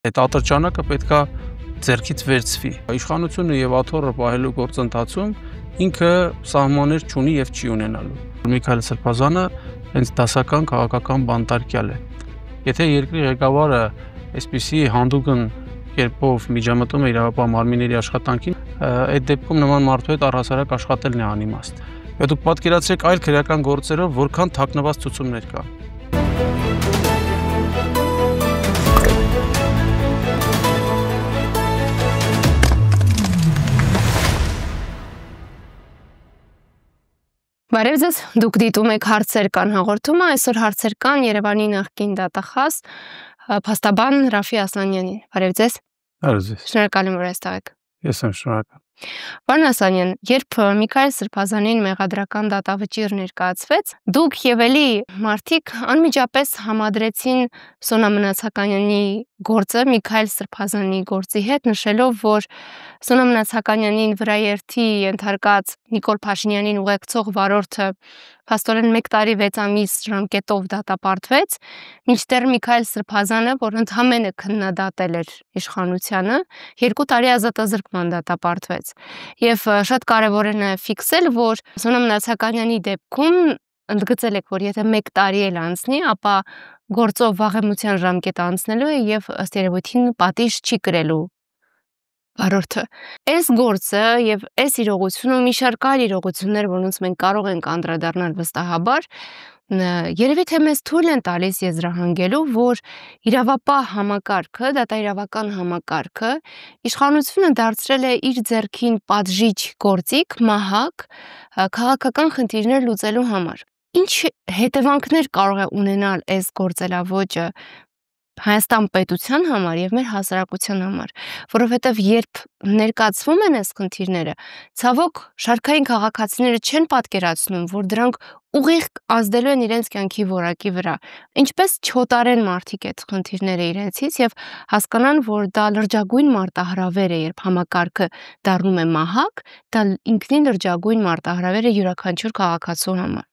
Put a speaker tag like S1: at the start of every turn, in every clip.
S1: Այդ ատրճանակը պետք է ձեռքից վերցվի։ Իշխանությունը եւ աթոռը պահելու գործընթացում ինքը սահմաններ չունի եւ չի ունենալու։ Միքայել Սրբազանը հենց դասական քաղաքական բանտարկյալ է։ Եթե երկրի ղեկավարը այսպիսի հանդուգն կերպով միջամտում է իրավապահ մարմինների աշխատանքին, այդ դեպքում նման մարդու հետ առհասարակ աշխատելն է անիմաստ։ Եվ դուք պատկերացրեք այլ քրեական գործերով որքան թաքնված ցուցումներ կա։
S2: Բարև ձեզ, դուք դիտում եք հարցեր կան հաղորդումը, այսօր հարցեր կան Երևանի նախկին դատախազ փաստաբան Ռաֆի Ասլանյանին։ Բարև ձեզ։
S1: Բարև ձեզ։
S2: Շնորհակալ եմ, որ այստեղ եք։
S1: Ես եմ շնորհակալ։
S2: Պարոն Ասլանյան, երբ Միքայել Սրբազանին մեղադրական դատավճիռ ներկայացվեց, դուք եւ էլի մարդիկ անմիջապես համադրեցին Սոնա Մնացականյանի գործը Միքայել Սրբազանի գործի հետ, նշելով, որ Սոնա Մնացականյանին վրաերթի ենթարկած Նիկոլ Փաշինյանին ուղեկցող վարորդը փաստորեն 1 տարի 6 ամիս ժամկետով դատապարտվեց, մինչդեռ Միքայել Սրբազանը, որ ընդհանրապես քննադատել էր իշխանությանը, 2 տարի ազատազրկման դատապարտվեց։ Եվ շատ կարևոր է նաև ֆիքսել, որ Սոնա Մնացականյանի դեպքում ընդգծել եք, որ եթե 1 տարի էլ անցնի, ապա գործով վաղեմության ժամկետ անցնելու է եւ ըստ երևույթին պատիժ չի կրելու վարորդը։ Այս գործը եւ այս իրողությունը մի շարք այլ իրողություններ, որոնց մենք կարող ենք անդրադառնալ վստահաբար, երևի թե մեզ թույլ են տալիս եզրահանգելու, որ իրավապահ համակարգը, դատաիրավական համակարգը իշխանությունը դարձրել է իր ձեռքին պատժիչ գործիք, մահակ, քաղաքական խնդիրներ լուծելու համար։ Ինչ հետևանքներ կարող է ունենալ այս գործելավոճը Հայաստան պետության համար եւ մեր հասարակության համար, որովհետեւ երբ ներկայացվում են այս խնդիրները, ցավոք շարքային քաղաքացիները չեն պատկերացնում, որ դրանք ուղիղ ազդելու են իրենց կյանքի որակի վրա, ինչպես չոտարեն մարդիկ այդ խնդիրները իրենցից եւ հասկանան, որ դա լրջագույն մարտահրավեր է, երբ համակարգը դառնում է մահակ, դա ինքնին լրջագույն մարտահրավեր է յուրաքանչյուր քաղաքացու համար։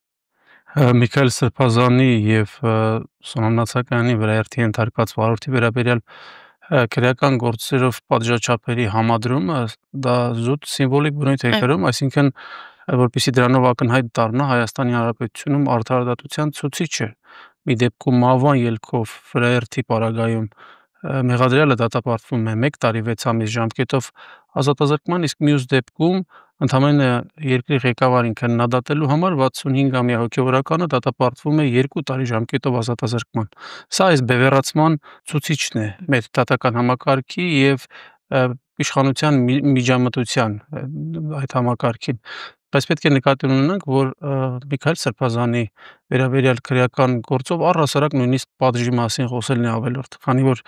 S1: Միքայել Սրբազանի եւ Սոնա Մնացականյանի վրաերթի ենթարկված վարորդի վերաբերյալ քրեական գործերով պատժաչափերի համադրումը դա զուտ սիմվոլիկ բնույթ է կրում, այսինքն որպեսզի դրանով ակնհայտ դառնա Հայաստանի Հանրապետությունում արդարադատության ցուցիչը։ Մի դեպքում մահվան ելքով վրաերթի պարագայում մեղադրյալը դատապարտվում է 1 տարի 6 ամիս ժամկետով ազատազրկման, իսկ մյուս դեպքում ընդամենը երկրի ղեկավարին քննադատելու համար 65-ամյա հոգևորականը դատապարտվում է 2 տարի ժամկետով ազատազրկման։ Սա այս բևեռացման ցուցիչն է մեր դատական համակարգի եւ իշխանության միջամտության այդ համակարգին։ Բայց պետք է նկատի ունենանք, որ Միքայել Սրբազանի վերաբերյալ քրեական գործով առհասարակ նույնիսկ պատժի մասին խոսելն է ավելորդ, քանի որ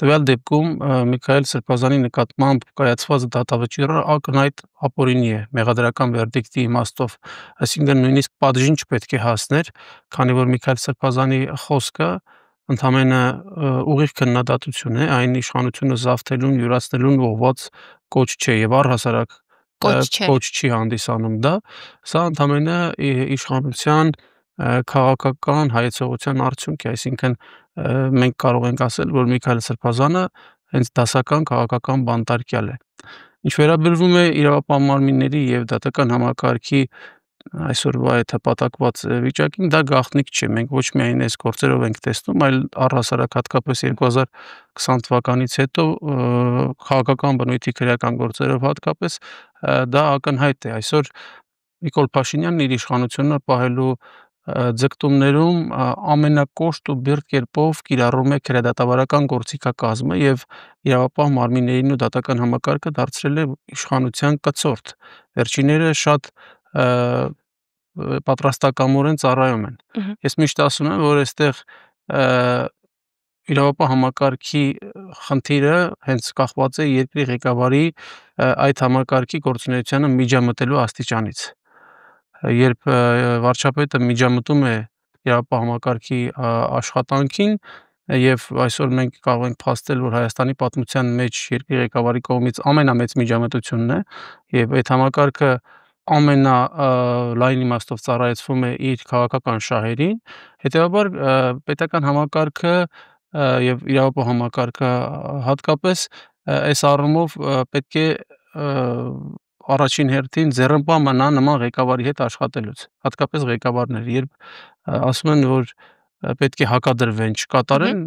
S1: տվյալ դեպքում Միքայել Սրբազանի նկատմամբ կայացված դատավճիռը ակնհայտ ապօրինի է մեղադրական վերդիկտի իմաստով, այսինքն նույնիսկ պատժին չպետք է հասներ, քանի որ Միքայել Սրբազանի խոսքը ընդամենը ուղիղ քննադատություն է, այն իշխանությունը զավթելուն, յուրացնելուն ուղղված կոչ չէ եւ առհասարակ կոչ չի հանդիսանում դա, սա ընդամենը իշխանության քաղաքական հայեցողության արդյունք է, այսինքն մենք կարող ենք ասել, որ Միքայել Սրբազանը հենց դասական քաղաքական բանտարկյալ է։ Ինչ վերաբերվում է իրավապահ մարմինների եւ դատական համակարգի այսօրվա այդ հպատակված վիճակին, դա գաղտնիք չէ, մենք ոչ միայն այս գործերով ենք տեսնում, այլ առհասարակ հատկապես 2020 թվականից հետո քաղաքական բնույթի քրեական գործերով հատկապես դա ակնհայտ է։ Այսօր Նիկոլ Փաշինյանն իր իշխանությունը պահելու ձգտումներում ամենակոշտ ու բիրտ կերպով կիրառում է քրեադատավարական գործիքակազմը եւ իրավապահ մարմիններին ու դատական համակարգը դարձրել է իշխանության կցորդ։ Վերջինները շատ պատրաստակամորեն ծառայում են։ Ես միշտ ասում եմ, որ այստեղ իրավապահ համակարգի խնդիրը հենց կախված է երկրի ղեկավարի այդ համակարգի գործունեությանը միջամտելու աստիճանից։ Երբ վարչապետը միջամտում է իրավապահ համակարգի աշխատանքին եւ այսօր մենք կարող ենք փաստել, որ Հայաստանի պատմության մեջ երկրի ղեկավարի կողմից ամենամեծ միջամտությունն է եւ այդ համակարգը ամենալայն իմաստով ծառայեցվում է իր քաղաքական շահերին, հետեւաբար պետական համակարգը եւ իրավապահ համակարգը հատկապես այս առումով պետք է առաջին հերթին ձեռնպահ մնա նման ղեկավարի հետ աշխատելուց, հատկապես ղեկավարները, երբ ասում են, որ պետք է հակադրվեն, չկատարեն,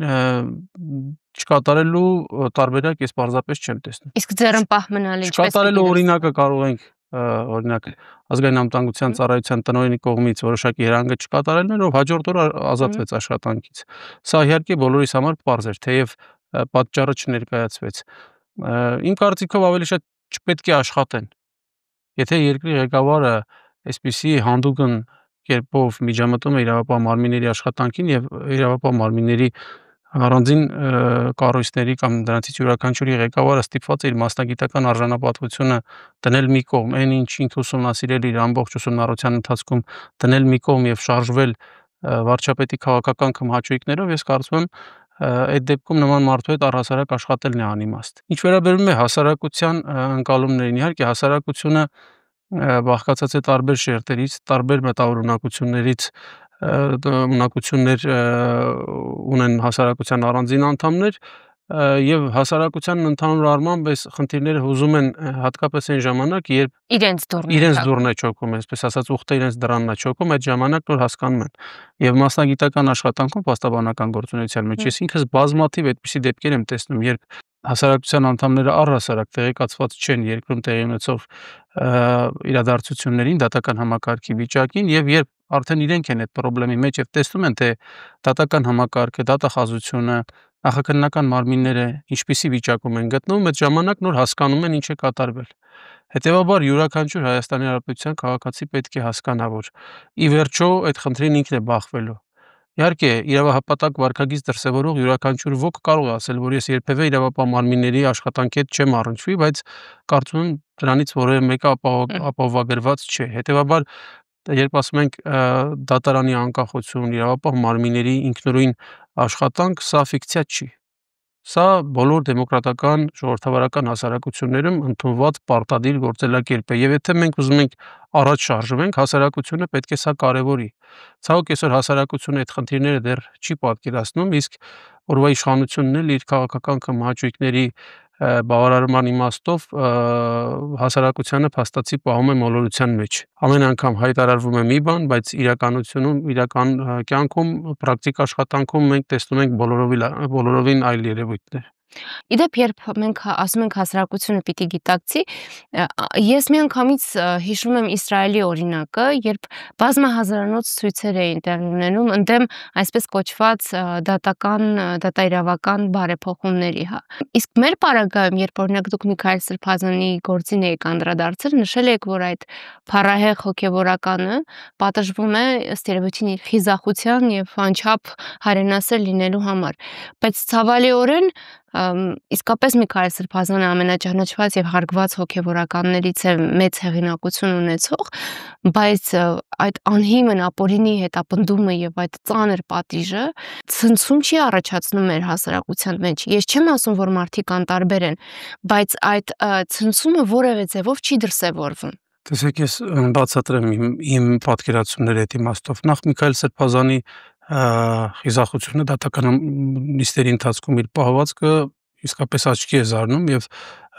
S1: չկատարելու տարբերակ ես պարզապես չեմ տեսնում։
S2: Իսկ ձեռնպահ մնալ ինչպես
S1: Չկատարելու օրինակը կարող ենք օրինակ ազգային անվտանգության ծառայության տնօրենի կողմից որոշակի երանգը չկատարելն, ով հաջորդ օր ազատվեց աշխատանքից։ Սա իհարկե բոլորիս համար պարզ էր, թեև պատճառը չներկայացվեց։ Իմ կարծիքով ավելի շատ չպետք է աշխատեն։ Եթե երկրի ղեկավարը այսպիսի հանդուգն կերպով միջամտում է իրավապահ մարմինների աշխատանքին եւ իրավապահ մարմինների առանձին կառույցների կամ դրանցից յուրաքանչյուրի ղեկավարը ստիպված է իր մասնագիտական արժանապատվությունը դնել մի կողմ, այն ինչ ինքը ուսումնասիրել իր ամբողջ ուսումնառության ընթացքում դնել մի կողմ եւ շարժվել վարչապետի քաղաքական քմահաճույքներով, ես կարծում եմ այդ դեպքում նման մարդու հետ առհասարակ աշխատելն է անիմաստ։ Ինչ վերաբերում է հասարակության ընկալումներին, իհարկե հասարակությունը բաղկացած է տարբեր շերտերից, տարբեր մտավորունակություններից, ունակություններ ունեն հասարակության առանձին անդամներ եւ հասարակության ընդհանուր առմամբ այս խնդիրները հուզում են հատկապես այն ժամանակ, երբ
S2: իրենց
S1: դուրն է չոքում, այսպես ասած, ուխտը իրենց դռանն է չոքում, այդ ժամանակ նոր հասկանում են։ Եվ մասնագիտական աշխատանքում փաստաբանական գործունեության մեջ ես ինքս բազմաթիվ այդպիսի դեպքեր եմ տեսնում, երբ հասարակության անդամները առհասարակ տեղեկացված չեն երկրում տեղի ունեցող իրադարձություններին, դատական համակարգի վիճակին եւ երբ արդեն իրենք են այդ խնդրի մեջ եւ տեսնում են, թե դատական համակարգը, դատախազությունը, նախաքննական մարմինները ինչպիսի վիճակում են գտնվում, այդ ժամանակ նոր հասկանում են ինչ է կատարվել։ Հետևաբար յուրաքանչյուր Հայաստանի Հանրապետության քաղաքացի պետք է հասկանա, որ ի վերջո այդ խնդրին ինքն է բախվելու։ Իհարկե, իրավահպատակ վարքագիծ դրսևորող յուրաքանչյուր ոք կարող է ասել, որ ես երբևէ իրավապահ մարմինների աշխատանքի հետ չեմ առնչվի, բայց կարծում եմ դրանից որևէ մեկը ապահովագրված չէ։ Հետևաբար, երբ ասում ենք դատարանի անկախություն, իրավապահ մարմինների ինքնուրույն աշխատանք, սա ֆիկցիա չի։ Սա բոլոր դեմոկրատական ժողովրդավարական հասարակություններում ընդունված պարտադիր գործելակերպ է, եւ եթե մենք ուզում ենք առաջ շարժվենք, հասարակությունը պետք է սա կարևորի։ Ցավոք այսօր հասարակությունը այդ խնդիրները դեռ չի պատկերացնում, իսկ օրվա իշխանությունն էլ իր քաղաքական քմահաճույքների բավարարման իմաստով հասարակությանը փաստացի պահում է մոլորության մեջ։ Ամեն անգամ հայտարարվում է մի բան, բայց իրականությունում, իրական կյանքում, պրակտիկ աշխատանքում մենք տեսնում ենք բոլորովին այլ երևույթներ։
S2: Իդեպ, երբ մենք ասում ենք հասարակությունը պիտի գիտակցի, ես միանգամից հիշում եմ Իսրայելի օրինակը, երբ բազմահազարանոց ցույցեր էին տեղի ունենում ընդդեմ այսպես կոչված դատաիրավական բարեփոխումների, հա։ Իսկ մեր պարագայում, երբ օրինակ դուք Միքայել Սրբազանի գործին եք անդրադարձել, նշել եք, որ այդ փառահեղ հոգևորականը պատժվում է ըստ երևույթին իր խիզախության եւ անչափ հայրենասեր լինելու համար, բայց ցավալիորեն իսկապես Միքայել Սրբազանը ամենաճանաչված եւ հարգված հոգևորականներից է, մեծ հեղինակություն ունեցող, բայց այդ անհիմն ապօրինի հետապնդումը եւ այդ ծանր պատիժը ցնցում չի առաջացնում մեր հասարակության մեջ։ Ես չեմ ասում, որ մարդիկ անտարբեր են, բայց այդ ցնցումը որևէ ձևով չի դրսևորվում։
S1: Տեսեք, ես բացատրեմ իմ պատկերացումների այդ իմաստով։ Նախ Միքայել Սրբազանի խիզախությունը դատական նիստերի ընթացքում իր պահվածքը իսկապես աչքի է զարնում եւ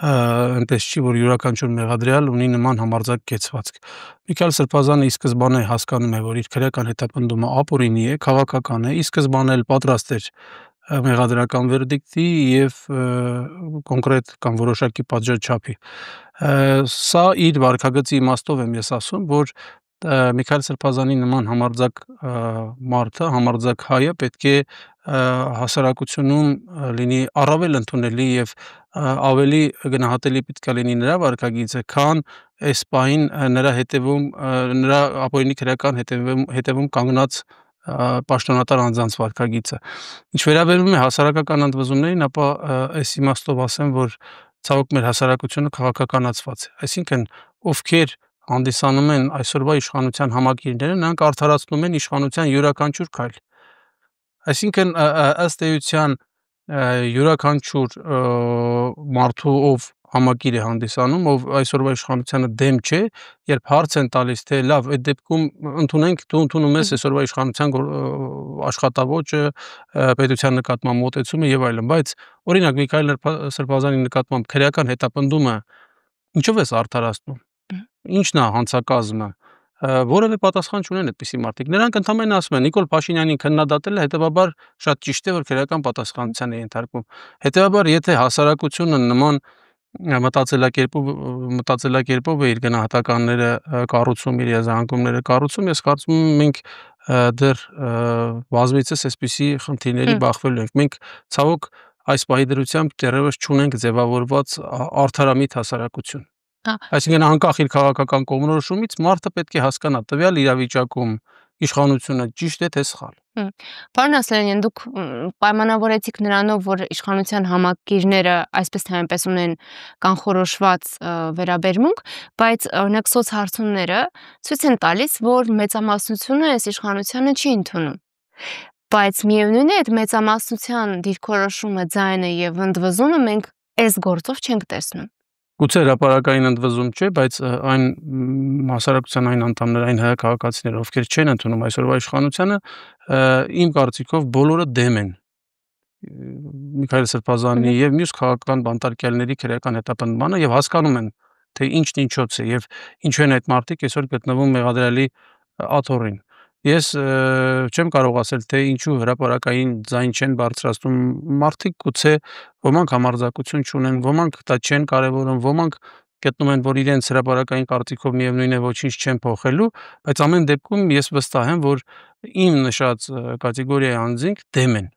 S1: այնպես չի, որ յուրաքանչյուր մեղադրյալ ունի նման համարձակ կեցվածք։ Միքայել Սրբազանը ի սկզբանե հասկանում է, որ իր քրեական հետապնդումը ապօրինի է, քաղաքական է, ի սկզբանե էլ պատրաստ էր մեղադրական վերդիկտի եւ կոնկրետ կամ որոշակի պատժաչափի։ Սա իր վարքագծի իմաստով եմ ես ասում, որ Միքայել Սրբազանի նման համարձակ մարդը, համարձակ հայը պետք է հասարակությունում լինի առավել ընդունելի եւ ավելի գնահատելի պետք է լինի նրա վարքագիծը, քան այս պահին նրա ապօրինի քրեական հետևում կանգնած պաշտոնատար անձանց վարքագիծը։ Ինչ վերաբերում է հասարակական ընդվզումներին, ապա այս իմաստով ասեմ, որ ցավոք մեր հասարակությունը քաղաքականացված է։ Այսինքն, ովքեր հանդիսանում են այսօրվա իշխանության համակիրները, նրանք արդարացնում են իշխանության յուրաքանչյուր քայլ։ Այսինքն, ըստ էության յուրաքանչյուր մարդու, ով համակիր է հանդիսանում, ով այսօրվա իշխանությանը դեմ չէ, երբ հարց են տալիս, թե լավ, այդ դեպքում ընդունենք, դու ընդունում ես այսօրվա իշխանության աշխատավոճը, պետության նկատմամբ մոտեցումը եւ այլն, բայց օրինակ Միքայել Սրբազանի նկատմամբ քրեական հետապնդումը ինչով ես արդարացնում, ինչն է հանցակազմը, որևէ պատասխան չունեն այդպիսի մարդիկ։ Նրանք ընդամենը ասում են Նիկոլ Փաշինյանին քննադատել է, հետեւաբար շատ ճիշտ է, որ քրեական պատասխանատվության է ենթարկվում։ Հետեւաբար, եթե հասարակությունը նման մտածելակերպով է իր գնահատականները կառուցում, իր եզրահանգումները կառուցում, ես կարծում եմ մենք դեռ բազմիցս այսպիսի խնդիրների բախվելու ենք։ Մենք ցավոք այս պահի դրությամբ դեռևս չունենք ձևավորված արդարամիտ հասարակություն։ Այսինքն անկախ իր քաղաքական կողմնորոշումից մարդը պետք է հասկանա տվյալ իրավիճակում իշխանությունը ճիշտ է թե սխալ։
S2: Պարոն Ասլանյան, դուք պայմանավորեցիք նրանով, որ իշխանության համակիրները այսպես թե այնպես ունեն կանխորոշված վերաբերմունք, բայց օրինակ սոցհարցումները ցույց են տալիս, որ մեծամասնությունը այս իշխանությանը չի ընդունում։ Բայց միևնույն է, այդ մեծամասնության դիրքորոշումը, ձայնը եւ ընդվզումը մենք այս գործով չենք տեսնում։
S1: Գուցե հրապարակային ընդվզում չէ, բայց այն հասարակության այն անդամները, այն հայ քաղաքացիները, ովքեր չեն ընդունում այսօրվա իշխանությանը, իմ կարծիքով բոլորը դեմ են Միքայել Սրբազանի եւ մյուս քաղաքական բանտարկյալների քրեական հետապնդմանը եւ հասկանում են, թե ինչն ինչոց է եւ ինչու են այդ մարդիկ այսօր գտնվում մեղադրյալի աթոռին։ Ես չեմ կարող ասել, թե ինչու հրապարակային ձայն չեն բարձրացնում մարդիկ, գուցե ոմանք համարձակություն չունեն, ոմանք դա չեն կարևորում, ոմանք գտնում են, որ իրենց հրապարակային կարծիքով միևնույն է ոչինչ չեն փոխելու, բայց ամեն դեպքում ես վստահ եմ, որ իմ նշած կատեգորիայի անձինք դեմ են։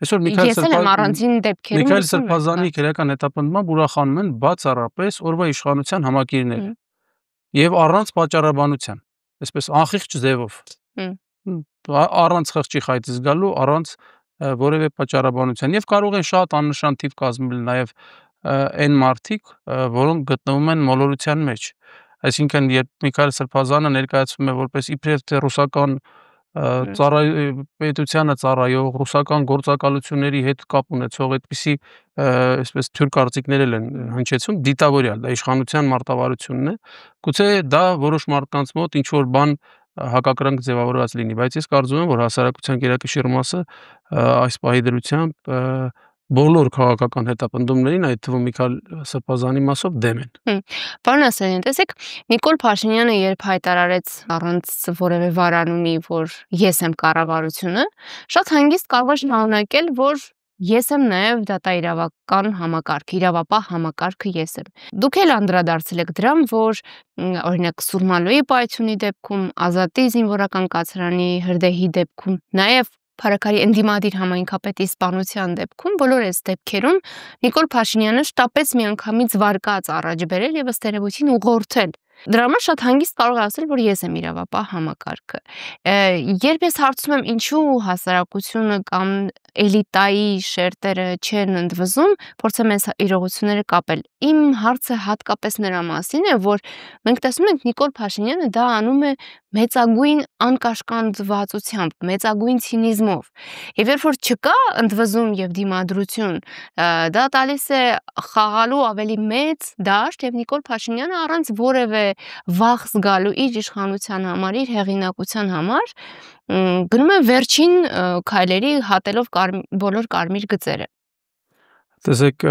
S1: Այսօր Միքայել Սրբազանի քրեական հետապնդմամբ ուրախանում են բացառապես օրվա իշխանության համակիրները եւ առանց պատճառաբանության, այսպես անխիղճ ձևով, առանց խղճի խայտից գալու, առանց որևէ պատճառաբանության եւ կարող են շատ աննշան թիվ կազմել նաեւ այն մարդիկ, որոնք գտնվում են մոլորության մեջ։ Այսինքն, երբ Միքայել Սրբազանը ներկայացվում է որպես իբրև թե ռուսական պետությանը ծառայող, ռուսական գործակալությունների հետ կապ ունեցող այդպիսի այսպես թյուր կարծիքներ են հնչեցում, դիտավորյալ, դա իշխանության մարտավարությունն է։ Գուցե դա որոշ մարդկանց մոտ ինչ որ բան հակակրանք ձևավորված լինի, բայց ես կարծում եմ, որ հասարակության գերակշիռ մասը այս պահի դրությամբ բոլոր քաղաքական հետապնդումներին, այդ թվում Միքայել Սրբազանի մասով դեմ են։
S2: Պարոն Ասլանյան, տեսեք, Նիկոլ Փաշինյանը երբ հայտարարեց առանց որևէ վարանունի, որ ես եմ կառավարությունը, շատ հանգիստ կարող է շարունակել, որ ես եմ նաև դատաիրավական համակարգը, իրավապահ համակարգը ես եմ։ Դուք էլ անդրադարձել եք դրան, որ օրինակ Սուրմալոյի պայթյունի դեպքում, Ազատի զինվորական կացարանի հրդեհի դեպքում, նաև Փարաքարի ընդդիմադիր համայնքապետի սպանության դեպքում բոլոր այս դեպքերում Նիկոլ Փաշինյանը շտապեց միանգամից վարկած առաջ բերել եւ ըստ երևույթին ուղղորդել։ Դրա համար շատ հանգիստ կարող է ասել, որ ես եմ իրավապահ համակարգը։ Երբ ես հարցնում եմ ինչու հասարակությունը կամ էլիտայի շերտերը չեն ընդվզում, փորձեմ այս իրողությունները կապել։ Իմ հարցը հատկապես նրա մասին է, որ մենք տեսնում ենք Նիկոլ Փաշինյանը դա անում է մեծագույն անկաշկանդվածությամբ, մեծագույն ցինիզմով։ Եվ երբ որ չկա ընդվզում եւ դիմադրություն, դա տալիս է խաղալու ավելի մեծ դաշտ եւ Նիկոլ Փաշինյանը առանց որևէ վախ զգալու իր իշխանության համար, իր հեղինակության համար գնում է վերջին քայլերի հատելով բոլոր կարմիր գծերը։
S1: Տեսեք,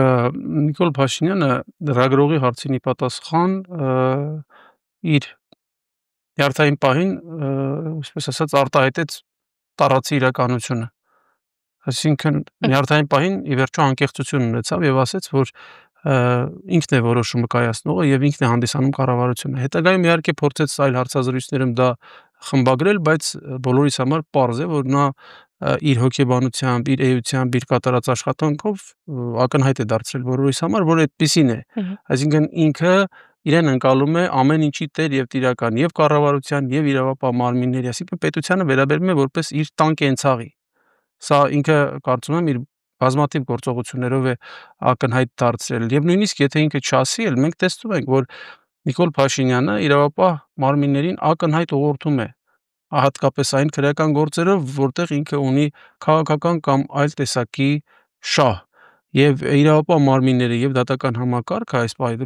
S1: Նիկոլ Փաշինյանը լրագրողի հարցին ի պատասխան իր նյարդային պահին, այսպես ասած, արտահայտեց տարածի իրականությունը։ Այսինքն նյարդային պահին ի վերջո անկեղծություն ունեցավ եւ ասաց, որ ինքն է որոշումը կայացնողը եւ ինքն է հանդիսանում կառավարությունը։ Հետագայում իհարկե փորձեց այլ հարցազրույցներում դա խմբագրել, բայց բոլորիս համար պարզ է, որ նա իր հոգեբանությամբ, իր էությամբ, իր կատարած աշխատանքով ակնհայտ է դարձրել բոլորիս համար, որ այդպեսին է։ Այսինքն ինքը իրեն ընկալում է ամեն ինչի տեր եւ տիրական եւ կառավարության եւ իրավապահ մարմինների, այսինքն պետությանը վերաբերում է որպես իր տան կենցաղի։ Սա ինքը կարծում եմ իր բազմաթիվ գործողություններով է ակնհայտ դարձրել եւ նույնիսկ եթե ինքը չասի, էլ մենք տեսնում ենք, որ Նիկոլ Փաշինյանը իրավապահ մարմիններին ակնհայտ ուղղորդում է, հատկապես այն քրեական գործերով, որտեղ ինքը ունի քաղաքական կամ այլ տեսակի շահ եւ իրավապահ մարմինները եւ դատական համակարգը այս պահի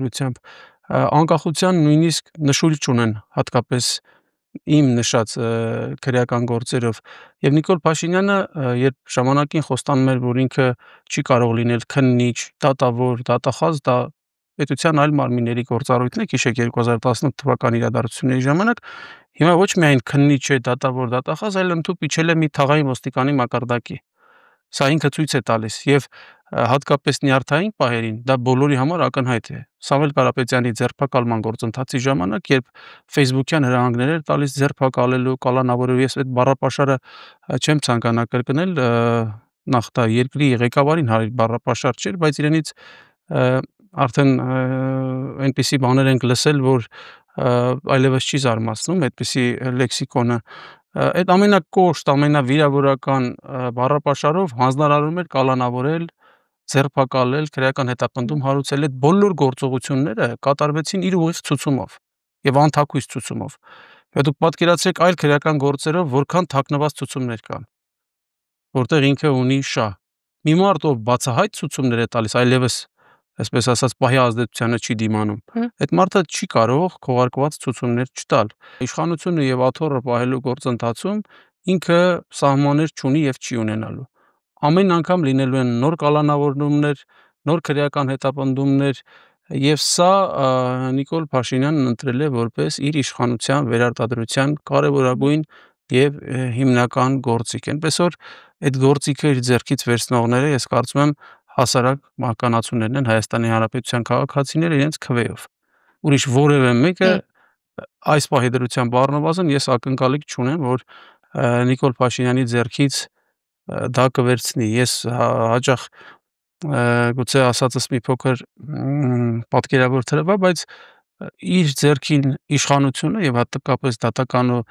S1: անկախության նույնիսկ նշույլ չունեն, հատկապես իմ նշած քրեական գործերով եւ Նիկոլ Փաշինյանը երբ ժամանակին խոստանում էր, որ ինքը չի կարող լինել քննիչ, դատավոր, դատախազ, դա պետության այլ մարմինների գործառույթն է, հիշեք 2018 թվականի իրադարձությունների ժամանակ, հիմա ոչ միայն քննիչ է, դատավոր, դատախազ, այլ ընդհանուր իջել է մի թաղային ոստիկանի մակարդակի։ Սա ինքը ցույց է տալիս եւ հատկապես նյարդային պահերին դա բոլորի համար ակնհայտ է։ Սամվել Կարապետյանի ձերբակալման գործընթացի ժամանակ, երբ Facebook-յան հրահանգներ էր տալիս ձերբակալելու, կալանավորելու, ես այդ բառապաշարը չեմ ցանկանա կրկնել, նախ դա երկրի ղեկավարին հարիր բառապաշար չէր, բայց իրենից արդեն այնպիսի բաներ ենք լսել, որ այլևս չի զարմացնում այդպիսի լեքսիկոնը։ Այդ ամենակոշտ, ամենավիրավորական բառապաշարով հանձնարարում էր կալանավորել, ձերբակալել, քրեական հետապնդում հարուցել, այդ բոլոր գործողությունները կատարվեցին իր ուղիղ ցուցումով եւ անթաքույց ցուցումով։ Եվ դուք պատկերացրեք այլ քրեական գործերով որքան թաքնված ցուցումներ կան, որտեղ ինքը ունի շահ։ Մի մարդ, ով բացահայտ ցուցումներ է տալիս, այլևս այսպես ասած պահի ազդեցությանը չի դիմանում։ Այդ մարդը չի կարող քողարկված ցուցումներ չտալ։ Իշխանությունը եւ աթոռը պահելու գործընթացում ինքը սահմաններ չունի եւ չի ունենալու։ Ամեն անգամ լինելու են նոր կալանավորումներ, նոր քրեական հետապնդումներ եւ սա Նիկոլ Փաշինյանն ընտրել է որպես իր իշխանության վերարտադրության կարևորագույն եւ հիմնական գործիք։ Այնպես որ այդ գործիքը իր ձեռքից վերցնողները, ես կարծում եմ, հասարակ մահկանացուներն են, Հայաստանի Հանրապետության քաղաքացիները իրենց քվեով։ Ուրիշ որևէ մեկը այս պահի դրությամբ առնվազն ես ակնկալիք չունեմ, որ Նիկոլ Փաշինյանի ձեռքից դա կվերցնի։ Ես հաճախ գուցե ասածս մի փոքր պատկերավոր թվա, բայց իր ձեռքին իշխանությունը եւ հատկապես դատական ու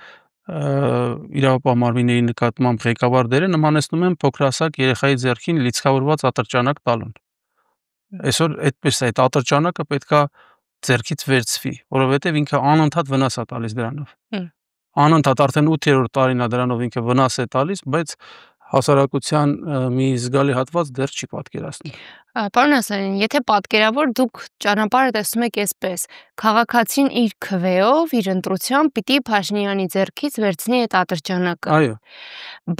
S1: իրավապահ մարմինների նկատմամբ ղեկավար դերը նմանեցնում են փոքրասակ երեխայի ձեռքին լիցքավորված ատրճանակ տալուն։ Այսօր այդպես է, այդ ատրճանակը պետքա ձեռքից վերցվի, որովհետեւ ինքը անընդհատ վնաս է տալիս դրանով։ Անընդհատ արդեն 8-րդ տարին է դրանով ինքը վնաս է տալիս, բայց հասարակության մի զգալի հատված դեռ չի պատկերացնում։
S2: Պարոն Ասլանյան, եթե պատկերավոր դուք ճանապարհը տեսնում եք այսպես, քաղաքացին իր քվեով, իր ընտրությամբ պիտի Փաշինյանի ձեռքից վերցնի այդ ատրճանակը։
S1: Այո։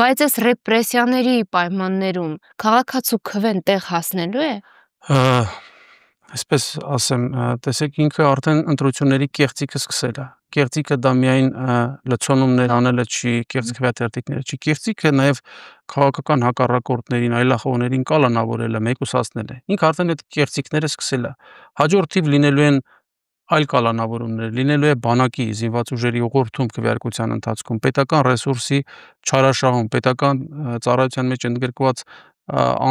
S2: Բայց այս ռեպրեսիաների պայմաններում քաղաքացու քվեն տեղ հասնելու է։
S1: Այսպես ասեմ, տեսեք, ինքը արդեն ընտրությունների կեղծիքը սկսել է։ Կեղծիքը դա միայն լցոնումներ անելը չի, կեղծ քվեաթերթիկները չի, կեղծիքը նաև քաղաքական հակառակորդներին, այլախոհներին կալանավորելը, մեկուսացնելը։ Ինքը արդեն այդ կեղծիքները սկսել է։ Հաջորդ թիվ լինելու են այլ կալանավորումներ, լինելու է բանակի զինված ուժերի ուղղորդում քվեարկության ընթացքում, պետական ռեսուրսի չարաշահում, պետական ծառայության մեջ ընդգրկված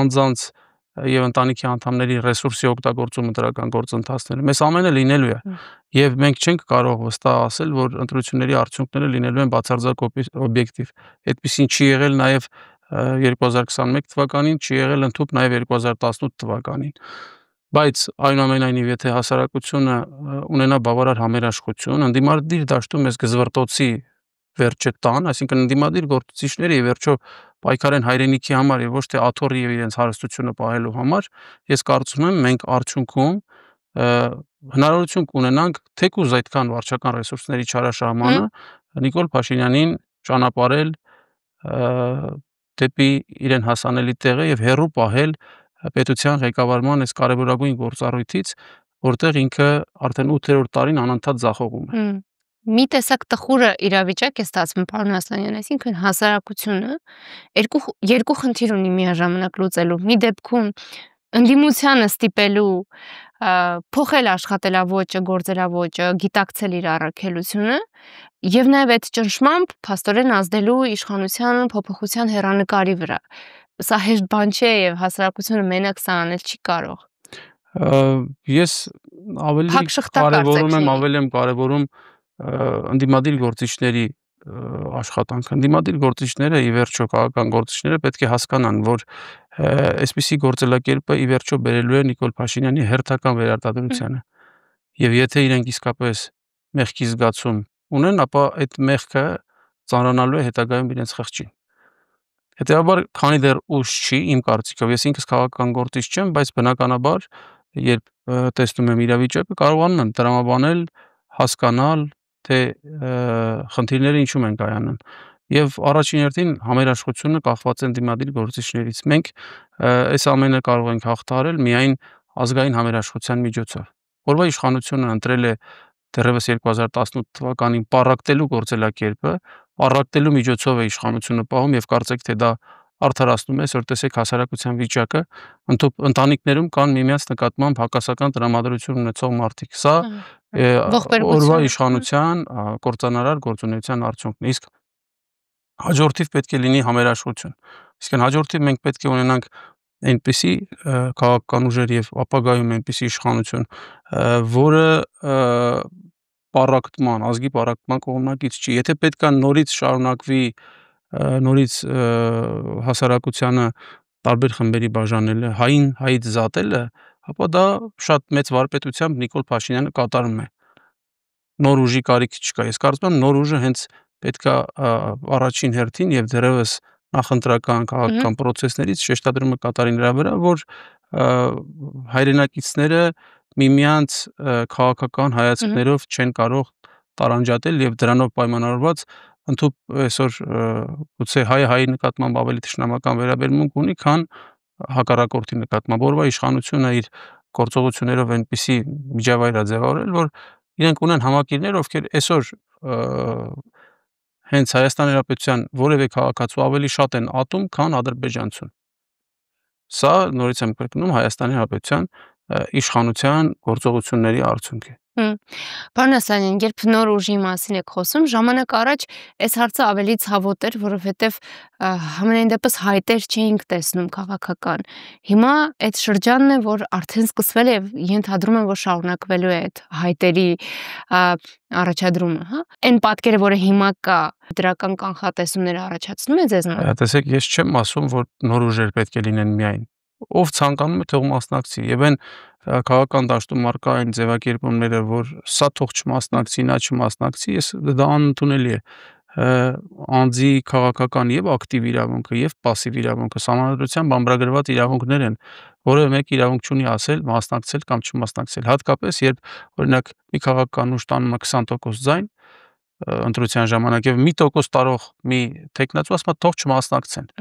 S1: անձանց եւ ընտանիքի անդամների ռեսուրսի օգտագործումը դրական գործընթացները։ Մեզ ամենը լինելու է եւ մենք չենք կարող վստահ ասել, որ ընտրությունների արդյունքները լինելու են բացարձակ օբյեկտիվ։ Այդպեսին չի եղել նաեւ 2021 թվականին, չի եղել ընդհանուր նաեւ 2018 թվականին։ Բայց այնուամենայնիվ, եթե հասարակությունը ունենա բավարար համերաշխություն, ընդդիմադիր դաշտում այս գզվռտոցի վերջը տան, այսինքն ընդդիմադիր գործիչները ի վերջո պայքարեն հայրենիքի համար եւ ոչ թե աթոռի եւ իրենց հարստությունը պահելու համար, ես կարծում եմ մենք արդյունքում հնարավորություն կունենանք թեկուզ այդքան վարչական ռեսուրսների չարաշահմանը Նիկոլ Փաշինյանին ճանապարհել դեպի իրեն հասանելի տեղը եւ հեռու պահել պետության ղեկավարման այս կարևորագույն գործառույթից, որտեղ ինքը արդեն 8-րդ տարին անընդհատ ձախողում է։
S2: Մի տեսակ տխուրը իրավիճակ է ստացվում, պարոն Ասլանյան, այսինքն հասարակությունը երկու խնդիր ունի միաժամանակ լուծելու։ Մի դեպքում ընդդիմությանը ստիպելու փոխել աշխատելավոճը, գործելավոճը, գիտակցել իր առաքելությունը եւ նաեւ այդ ճնշմամբ փաստորեն ազդելու իշխանության փոփոխության հեռանկարի վրա։ Սա հեշտ բան չէ եւ հասարակությունը մենակ սա անել չի կարող։
S1: Ես ավելի եմ կարևորում ընդդիմադիր գործիչների աշխատանքը։ Ընդդիմադիր գործիչները ի վերջո քաղաքական գործիչները պետք է հասկանան, որ այսպիսի գործելակերպը ի վերջո բերելու է Նիկոլ Փաշինյանի հերթական վերարտադրությանը։ Եվ եթե իրենք իսկապես մեղքի զգացում ունեն, ապա այդ մեղքը ծանրանալու է հետագայում իրենց խղճին։ Հետևաբար, քանի դեռ ուշ չի, իմ կարծիքով, ես ինքս քաղաքական գործիչ չեմ, բայց բնականաբար, երբ տեսնում եմ իրավիճակը, կարողանում եմ տրամաբանել, հասկանալ, թե խնդիրները ինչու են կայանում։ Եվ առաջին հերթին համերաշխությունը կախված է ընդդիմադիր գործիչներից։ Մենք այս ամենը կարող ենք հաղթահարել միայն ազգային համերաշխության միջոցով, որովհետև իշխանությունը ընտրել է դեռևս 2018 թվականին պառակտելու գործելակերպը, պառակտելու միջոցով է իշխանությունը պահում եւ կարծեք թե դա արդարացնում է, որ տեսեք հասարակության վիճակը, ընտանիքներում կան միմյանց նկատմամբ հակասական տրամադրություն ունեցող մարդիկ։ Սա օրվա իշխանության կործանարար գործունեության արդյունքն է։ Իսկ հաջորդիվ պետք է լինի համերաշխություն։ Իսկ հաջորդիվ մենք պետք է ունենանք այնպիսի քաղաքական ուժեր եւ ապագայում այնպիսի իշխանություն, որը պառակտման, ազգի պառակտման կողմնակից չի։ Եթե պետք է նորից շարունակվի, նորից հասարակությանը տարբեր խմբերի բաժանելը, հային հայից զատելը, ապա դա շատ մեծ վարպետությամբ Նիկոլ Փաշինյանը կատարում է։ Նոր ուժի կարիք չկա։ Ես կարծում եմ նոր ուժը հենց պետք է առաջին հերթին եւ դեռևս նախընտրական քաղաքական process-ներից շեշտադրումը կատարի նրա վրա, որ հայրենակիցները միմյանց քաղաքական հայացքներով չեն կարող տարանջատել եւ դրանով պայմանավորված ընդհանուր այսօր գուցե հայի նկատմամբ ավելի թշնամական վերաբերմունք ունի, քան հակառակորդի նկատմամբ, որովհետեւ իշխանությունը իր գործողություններով այնպիսի միջավայր է ձևավորել, որ իրենք ունեն համակիրներ, ովքեր այսօր հենց Հայաստան Հանրապետության որևէ քաղաքացու ավելի շատ են ատում, քան ադրբեջանցուն։ Սա նորից եմ կրկնում Հայաստանի Հանրապետության իշխանության գործողությունների արդյունք է։
S2: Պարոն Ասլանյան, երբ նոր ուժի մասին եք խոսում, ժամանակ առաջ այս հարցը ավելի ցավոտ էր, որովհետև համենայն դեպս հայտեր չէինք տեսնում քաղաքական։ Հիմա այդ շրջանն է, որ արդեն սկսվել է եւ ենթադրում եմ, որ շարունակվելու է այդ հայտերի առաջադրումը, հա։ Այն պատկերը, որը հիմա կա, դրական կանխատեսումներ առաջացնում է ձեզ։
S1: Տեսեք, ես չեմ ասում, որ նոր ուժեր պետք է լինեն միայն։ Ով ցանկանում է թող մասնակցի եւ այն քաղաքական դաշտում արկա այն ձևակերպումները, որ սա թող չմասնակցի, նա չմասնակցի, դա անընդունելի է։ Անձի քաղաքական եւ ակտիվ իրավունքը եւ пассив իրավունքը համանդրությամբ ամրագրված իրավունքներ են, որը մեկ իրավունք չունի ասել մասնակցել կամ չմասնակցել։ Հատկապես երբ օրինակ մի քաղաքական ուժ տանում է 20% ձայն ընտրության ժամանակ եւ 1% տարող մի տեխնացու ասում է թող չմասնակցեն։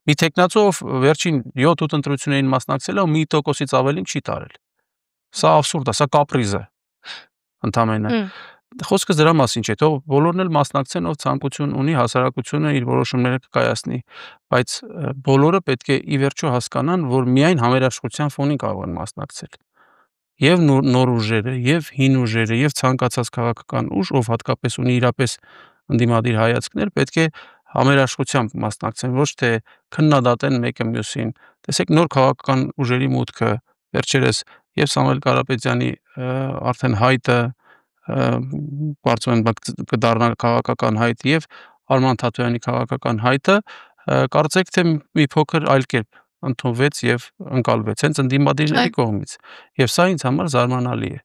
S1: Մի տեխնացով վերջին 7-8 ընտրություններին մասնակցել է ու 1%-ից ավելին չի տարել։ Սա абսուրդ է, սա կապրիզ է։ Ընդամենը։ Խոսքը դրա մասին չէ, թող բոլորն էլ մասնակցեն, ով ցանկություն ունի, հասարակությունը իր որոշումները կկայացնի, բայց բոլորը պետք է ի վերջո հասկանան, որ միայն համերաշխության ֆոնին կարող են մասնակցել։ Եվ նոր ուժերը, եւ հին ուժերը, եւ ցանկացած քաղաքական ուժ, ով հատկապես ունի իրապես ընդդիմադիր հայացքներ, պետք է համերաշխությամբ մասնակցեն, ոչ թե քննադատեն մեկը մյուսին։ Տեսեք, նոր քաղաքական ուժերի մուտքը վերջերս եւ Սամվել Կարապետյանի արդեն հայտը կարծում եմ կդառնա քաղաքական հայտ եւ Արման Թաթոյանի քաղաքական հայտը, կարծեք թե մի փոքր այլ կերպ ընդունվեց եւ ընկալվեց հենց ընդդիմադիրների կողմից։ Եվ սա ինձ համար զարմանալի է։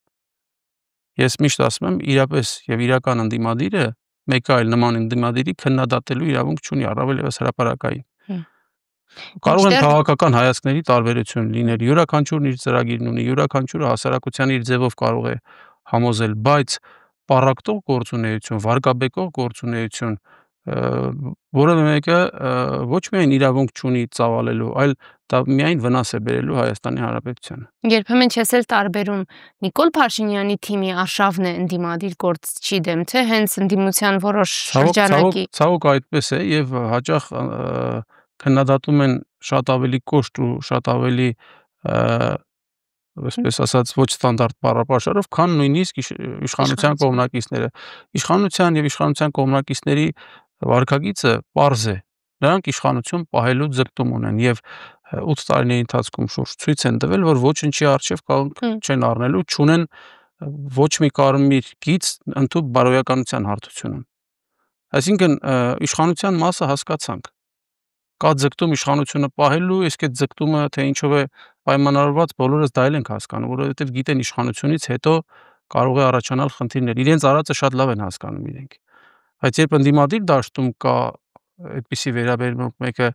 S1: Ես միշտ ասում եմ, իրապես եւ իրական ընդդիմադիրը մեկ այլ նման ընդդիմադիրի քննադատելու իրավունք չունի, առավել եւս հրապարակային։ Կարող են քաղաքական հայացքների տարբերություն լինել, յուրաքանչյուրն իր ծրագիրն ունի, յուրաքանչյուրը հասարակության իր ձևով կարող է համոզել, բայց պառակտող գործունեություն, վարկաբեկող գործունեություն, որը մեկը ոչ միայն իրավունք չունի ծավալելու, այլ դա միայն վնաս է բերելու Հայաստանի Հանրապետությանը։
S2: Երբեմն չես էլ տարբերում Նիկոլ Փաշինյանի թիմի արշավն է ընդդիմադիր գործչի դեմ, թե հենց ընդդիմության որոշ շրջանակի։
S1: Ցավոք այդպես է եւ հաճախ քննադատում են շատ ավելի կոշտ ու շատ ավելի այսպես ասած ոչ ստանդարտ բառապաշարով, քան նույնիսկ իշխանության կողմնակիցները։ Իշխանության եւ իշխանության կողմնակիցների վարքագիծը պարզ է։ Նրանք իշխանություն պահելու ձգտում ունեն եւ 8 տարիների ընթացքում շուրջ ցույց են տվել, որ ոչինչի արժեվ կանգ չեն առնելու, չունեն ոչ մի կարմիր գիծ ընդհանուր բարոյականության հարթությունում։ Այսինքն իշխանության մասը հասկացանք։ Կա ձգտում իշխանությունը պահելու, իսկ այդ ձգտումը թե ինչով է պայմանավորված, բոլորս դա էլ ենք հասկանում, որովհետև գիտեն իշխանությունից հետո կարող է առաջանալ խնդիրներ։ Իրենց արածը շատ լավ են հասկանում իրենք։ Բայց երբ ընդդիմադիր դաշտում կա այդպիսի վերաբերմունք մեկը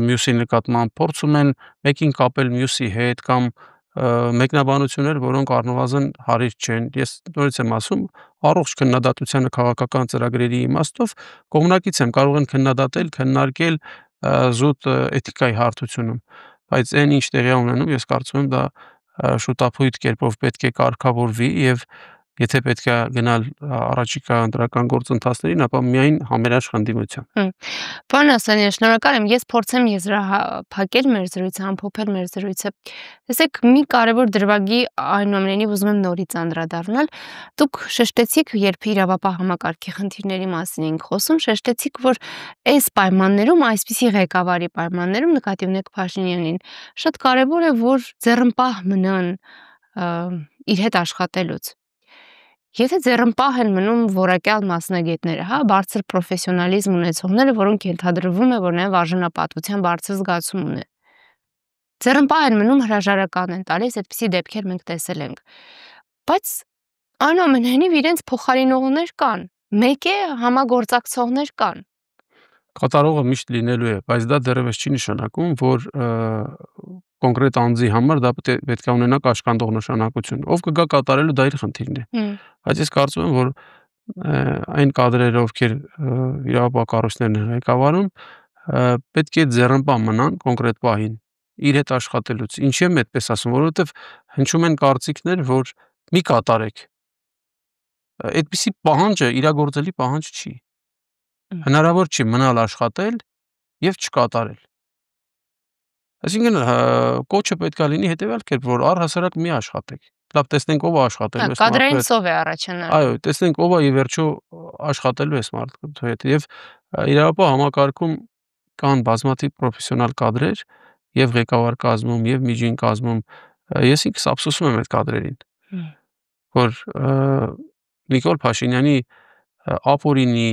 S1: մյուսի նկատմամբ փորձում են մեկին կապել մյուսի հետ կամ մեկնաբանություններ, որոնք առնվազն հարիր չեն։ Ես նորից եմ ասում, առողջ քննադատությանը քաղաքական ծրագրերի իմաստով կողմնակից եմ, կարող են քննադատել, քննարկել զուտ էթիկայի հարթությունում, բայց այն ինչ տեղի է ունենում, ես կարծում եմ դա շուտափույթ կերպով պետք է կարգավորվի եւ եթե պետք է գնալ առաջիկա ընտրական գործընթացներին, ապա միայն համերաշխ ընդդիմությամբ։
S2: Պարոն Ասլանյան, շնորհակալ եմ, ես փորձեմ եզրափակել մեր զրույցը, ամփոփել մեր զրույցը։ Տեսեք, մի կարևոր դրվագի այնուամենայնիվ ուզում եմ նորից անդրադառնալ։ Դուք շեշտեցիք, երբ իրավապահ համակարգի խնդիրների մասին էինք խոսում, շեշտեցիք, որ այս պայմաններում, այսպիսի ղեկավարի պայմաններում նկատի ունեք Փաշինյանին, շատ կարևոր է, որ ձեռնպահ մնան իր հետ աշխատելուց։ Եթե ձեռնպահ են մնում որակյալ մասնագետները, բարձր պրոֆեսիոնալիզմ ունեցողները, որոնք ենթադրվում է, որ նաև արժանապատվության բարձր զգացում ունեն։ Ձեռնպահ են մնում, հրաժարական են տալիս, այդպիսի դեպքեր մենք տեսել ենք։ Բայց այնուամենայնիվ իրենց փոխարինողներ կան, մեկ է համագործակցողներ կան։
S1: Կատարողը միշտ լինելու է, բայց դա դեռևս չի նշանակում, որ կոնկրետ անձի համար դա պետք է ունենա կաշկանդող նշանակություն։ Ով կգա կատարելու, դա իր խնդիրն է։ Բայց ես կարծում եմ, որ այն կադրերը, ովքեր իրավապահ կառույցներն են ղեկավարում, պետք է ձեռնպահ մնան կոնկրետ պահին իր հետ աշխատելուց։ Ինչի եմ այդպես ասում, որովհետև հնչում են կարծիքներ, որ մի կատարեք։ Այդպիսի պահանջը իրագործելի պահանջ չի։ Հնարավոր չի մնալ աշխատել եւ չկատարել։ Այսինքն կոչը պետք է լինի հետեւյալ կերպ, որ առհասարակ մի աշխատեք։ Լավ, տեսնենք ով է աշխատելու այս մարդու հետ։
S2: Կադրային սով է առաջանալու։
S1: Այո, տեսնենք ով է ի վերջո աշխատելու այս մարդու հետ եւ իրավապահ համակարգում կան բազմաթիվ պրոֆեսիոնալ կադրեր եւ ղեկավար կազմում եւ միջին կազմում։ Ես ինքս ափսոսում եմ այդ կադրերին, որ Նիկոլ Փաշինյանի ապօրինի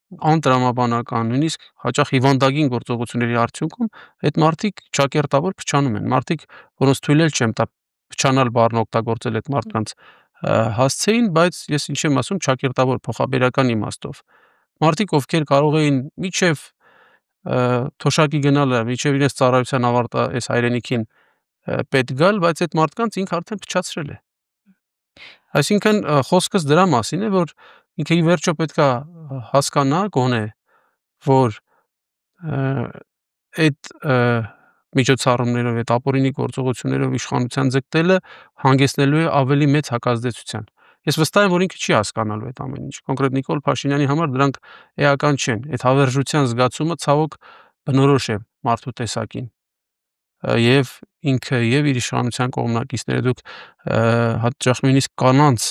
S1: անտրամաբանական, նույնիսկ հաճախ հիվանդագին գործողությունների արդյունքում այդ մարդիկ ճակերտավոր փչանում են։ Մարդիկ, որոնց թույլ չեմ տա փչանալ բառն օգտագործել այդ մարդկանց հասցեին, բայց ես ինչ եմ ասում, ճակերտավոր փոխաբերական իմաստով։ Մարդիկ, ովքեր կարող էին միջև թոշակի գնալը, միջև իրենց ծառայության ավարտը այս հայրենիքին պետք գալ, բայց այդ մարդկանց ինքը արդեն փչացրել է։ Այսինքն խոսքս դրա մասին է, որ ինքը ի վերջո պետք է հասկանա գոնե, որ այդ միջոցառումներով, այդ ապօրինի գործողություններով իշխանության ձգտելը հանգեցնելու է ավելի մեծ հակազդեցության։ Ես վստահ եմ, որ ինքը չի հասկանալու այդ ամեն ինչ։ Կոնկրետ Նիկոլ Փաշինյանի համար դրանք էական չեն։ Այդ հավերժության զգացումը ցավոք բնորոշ է մարդու տեսակին։ Եվ ինքը եւ իր իշխանության կողմնակիցները դուք հաճախ նույնիսկ կանանց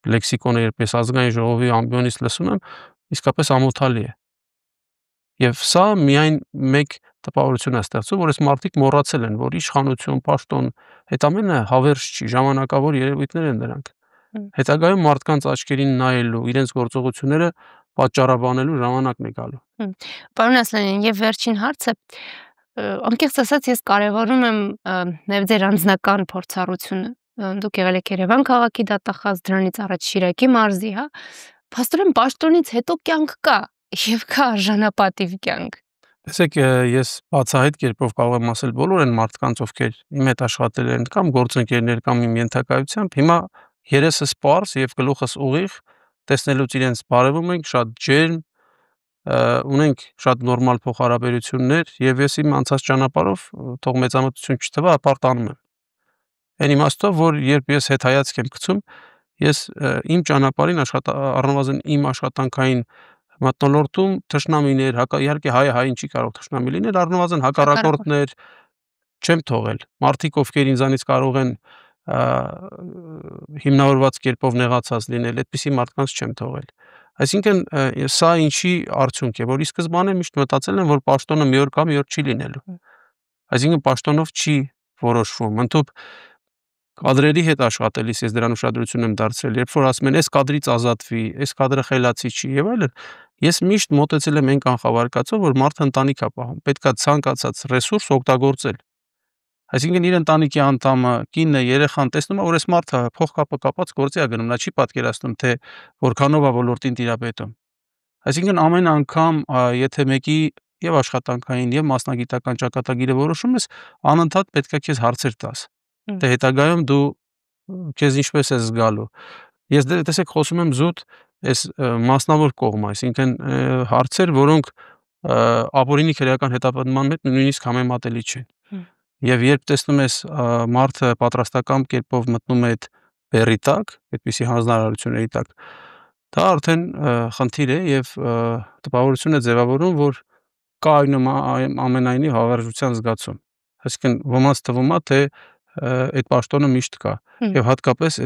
S1: լեքսիկոնը երբ ազգային ժողովի ամբիոնից լսում եմ, իսկապես ամոթալի է։ Եվ սա միայն մեկ տպավորություն է ստեղծում, որ այս մարդիկ մոռացել են, որ իշխանություն, պաշտոն, այդ ամենը հավերժ չի, ժամանակավոր երևույթներ են դրանք։ Հետագայում մարդկանց աչքերին նայելու, իրենց գործողությունները պատճառաբանելու ժամանակն է գալու։
S2: Պարոն Ասլանյան, եւ վերջին հարցը, անկեղծ ասած, ես կարևորում եմ նաեւ ձեր անձնական փորձառությունը։ Դուք եղել եք Երևան քաղաքի դատախազ, դրանից առաջ Շիրակի մարզի, Փաստորեն պաշտոնից հետո կյանք կա եւ կա արժանապատիվ կյանք։
S1: Տեսեք, ես բացահայտ կերպով կարող եմ ասել բոլոր այն մարդկանց, ովքեր իմ հետ աշխատել են կամ գործընկերներ կամ իմ ենթակայությամբ, հիմա երեսս պարզ եւ գլուխս ուղիղ, տեսնելուց իրենց բարևում ենք, շատ ջերմ, ունենք շատ նորմալ փոխհարաբերություններ եւ ես իմ անցած ճանապարհով թող մեծամտություն չթվա, ապարտանում եմ։ Այն իմաստով, որ երբ ես հետ հայացք եմ գցում, ես իմ ճանապարհին առնվազն իմ աշխատանքային մթնոլորտում թշնամիներ, իհարկե հայ ինչի կարող թշնամի լինել, առնվազն հակառակորդներ չեմ թողել։ Մարդիկ, ովքեր ինձանից կարող են հիմնավորված կերպով նեղացած լինել, այդպիսի մարդկանց չեմ թողել։ Այսինքն սա ինչի արդյունք է, որ ի սկզբանե միշտ մտածել եմ, որ պաշտոնը մի օր կա, մի օր չի լինելու։ Այսինքն պաշտոնով չի որոշվում։ Ընդհանուր կադրերի հետ աշխատելիս ես դրան ուշադրություն եմ դարձրել, երբ որ ասում են, այս կադրից ազատվի, այս կադրը խելացի չի եւ այլն, ես միշտ մոտեցել եմ այն կանխավարկածով, որ մարդը ընտանիք է պահում, պետքա ցանկացած ռեսուրս օգտագործել։ Այսինքն իր ընտանիքի անդամը, կինը, երեխան տեսնում է, որ այս մարդը փողկապը կապած գործի է գնում, նա չի պատկերացնում, թե որքանով է ոլորտին տիրապետում։ Այսինքն ամեն անգամ, եթե մեկի եւ աշխատանքային եւ մասնագիտական ճակատագիրը որոշում ես, անընդհատ պետք է քեզ հարցեր տաս, թե հետագայում դու քեզ ինչպես ես զգալու։ Ես տեսեք խոսում եմ զուտ այս մասնավոր կողմը, այսինքն հարցեր, որոնք ապօրինի քրեական հետապնդման հետ նույնիսկ համեմատելի չեն։ Եվ երբ տեսնում ես մարդը պատրաստական կերպով մտնում է այդ բեռի տակ, այդպիսի հանձնարարությունների տակ, դա արդեն խնդիր է եւ տպավորություն է ձևավորում, որ կա այնուամենայնիվ հավերժության զգացում։ Այսինքն ոմանց թվում է, թե այդ պաշտոնը միշտ կա եւ հատկապես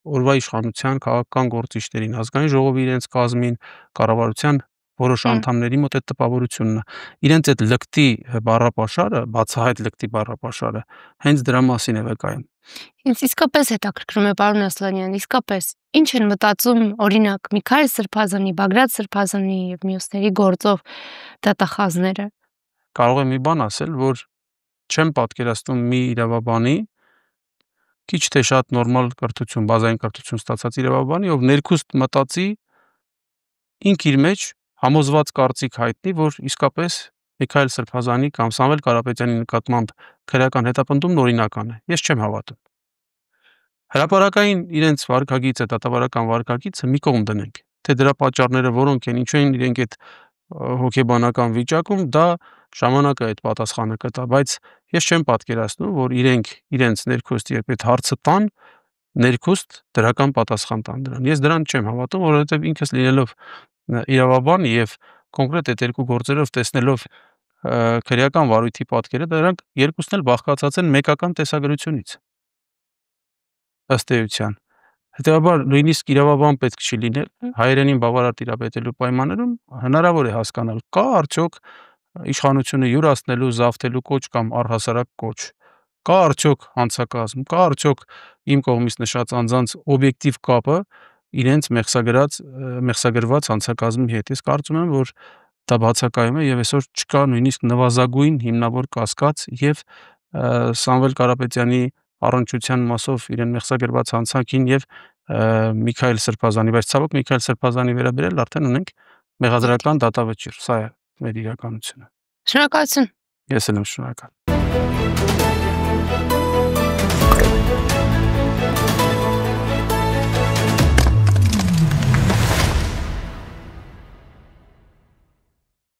S1: օրվա իշխանության քաղաքական գործիչներին, ազգային ժողովի իրենց կազմին, կառավարության որոշ անդամների մոտ այդ տպավորությունն է։ Իրենց այդ լկտի բառապաշարը, բացահայտ լկտի բառապաշարը հենց դրա մասին է վկայում։
S2: Ինձ իսկապես հետաքրքրում է, պարոն Ասլանյան, իսկապես ինչ են մտածում, օրինակ, Միքայել Սրբազանի, Բագրատ Սրբազանի եւ մյուսների գործով դատախազները։
S1: Կարող եմ մի բան ասել, որ չեմ պատկերացնում մի իրավաբանի, քիչ թե շատ նորմալ կրթություն, բազային կրթություն ստացած իրավաբանի, ով ներքուստ մտածի, ինք իր մեջ համոզված կարծիք հայտնի, որ իսկապես Միքայել Սրբազանի կամ Սամվել Կարապետյանի նկատմամբ քրեական հետապնդումն օրինական է։ Ես չեմ հավատում։ Հրապարակային իրենց վարքագիծը, դատավարական վարքագիծը մի կողմ դնենք, թե դրա պատճառները որոնք են, ինչու են իրենք այդ հոգեբանական վիճակում, դա ժամանակը այդ պատասխանը կտա, բայց ես չեմ պատկերացնում, որ իրենք իրենց ներքուստ երբ այդ հարցը տան, ներքուստ դրական պատասխան տան դրան։ Ես դրան չեմ հավատում, որովհետև ինքս լինելով իրավաբան եւ կոնկրետ այդ երկու գործերով տեսնելով քրեական վարույթի պատկերը, դրանք երկուսն էլ բաղկացած են մեկական տեսագրությունից ըստ էության։ Հետևաբար նույնիսկ իրավաբան պետք չի լինել, հայերենին բավարար տիրապետելու պայմաններում հնարավոր է հասկանալ, կա արդյոք իշխանությունը յուրացնելու, զավթելու կոչ կամ առհասարակ կոչ, կա արդյոք հանցակազմ, կա արդյոք իմ կողմից նշած անձանց օբյեկտիվ կապը իրենց մեղսագրված հանցակազմի հետ։ Ես կարծում եմ, որ դա բացակայում է եւ այսօր չկա նույնիսկ նվազագույն հիմնավոր կասկած եւ Սամվել Կարապետյանի առնչության մասով իրեն մեղսագրված հանցանքին եւ Միքայել Սրբազանի, բայց ցավոք Միքայել Սրբազանի վերաբերյալ արդեն ունենք մեղադրական դատավճիռ, սա է մեր իրականությունը։
S2: Շնորհակալություն։
S1: Ես էլ եմ շնորհակալ։